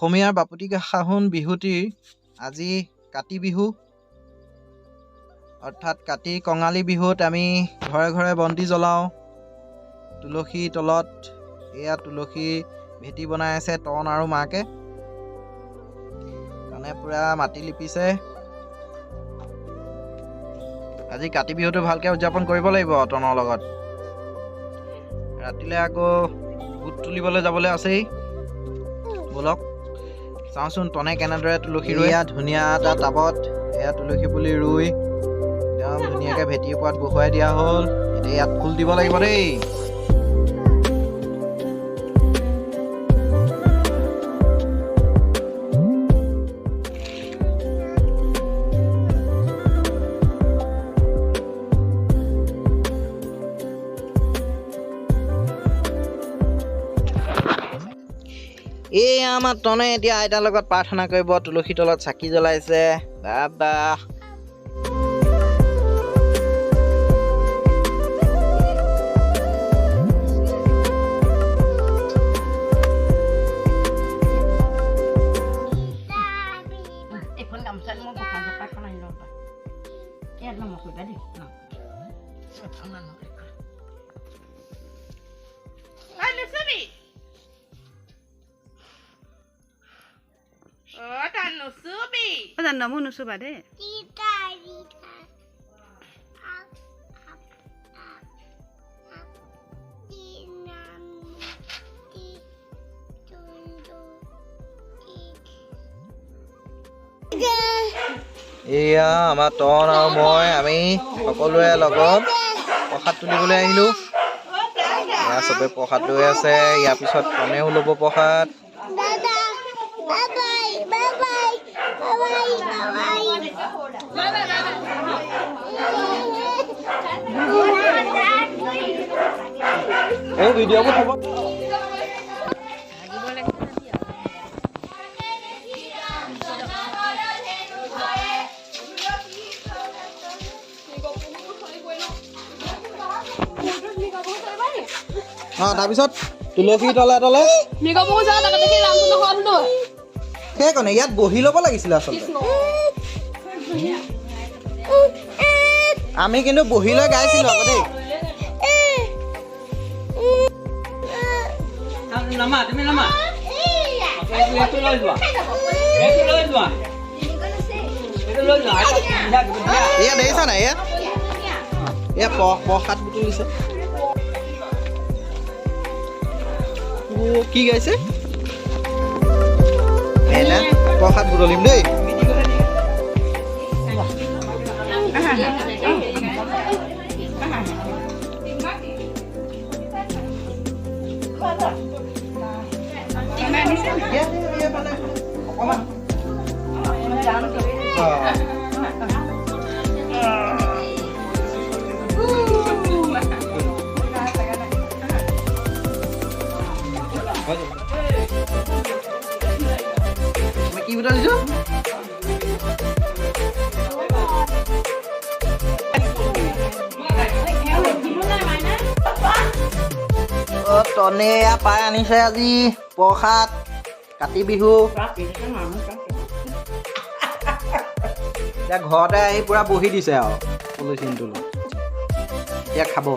অসমীয়াৰ বাপতিসাহোন বিহুটিৰ আজি কাতি বিহু, অৰ্থাৎ কাতি কঙালী বিহুত আমি ঘৰে ঘৰে বন্তি জ্বলাওঁ। তুলসী তলত এয়া তুলসী ভেটি বনাই আছে তন আৰু মাকে, মানে পুৰা মাটি লিপিছে। আজি কাতি বিহুটো ভালকৈ উদযাপন কৰিব লাগিব তনৰ লগত। ৰাতিলৈ আকৌ ভূত তুলিবলৈ যাবলৈ আছেই। ব'লক চাওঁচোন তনে কেনেদৰে তুলসী ৰুই। এয়া ধুনীয়া এটা টাবত এয়া তুলসী পুলি ৰুই একদম ধুনীয়াকৈ ভেটিৰ ওপৰত বহুৱাই দিয়া হ'ল। এতিয়া ইয়াত ফুল দিব লাগিব দেই। এয়া আমাৰ তনে এতিয়া আইতাৰ লগত প্ৰাৰ্থনা কৰিব, তুলসী তলত চাকি জ্বলাইছে। বাবা Namu nusuba deh. এয়া আমাৰ তন আৰু মই আমি সকলোৱে লগত প্ৰসাদ তুলিবলৈ আহিলোঁ। এয়া চবে প্ৰসাদ লৈ আছে। ইয়াৰ পিছত তনেও ল'ব প্ৰসাদ। ভিডিঅ'বোৰ থ'ব। তাৰপিছত তুলসী তলে তলে সেইকাৰণে ইয়াত বহি ল'ব লাগিছিলে আচলতে। আমি কিন্তু বহি লৈ গাইছিলোঁ আকৌ দেই। এয়া দেখিছা নাই? এয়া প্ৰসাদ বুটলিছে। কি গাইছে? প্ৰসাদ বুটলিম দেই। কি বুটলিছো? তনে পাই আনিছে আজি প্ৰসাদ কাতি বিহু। এতিয়া ঘৰতে আহি পুৰা বহি দিছে আৰু পলিথিনটো লৈ। এতিয়া খাব।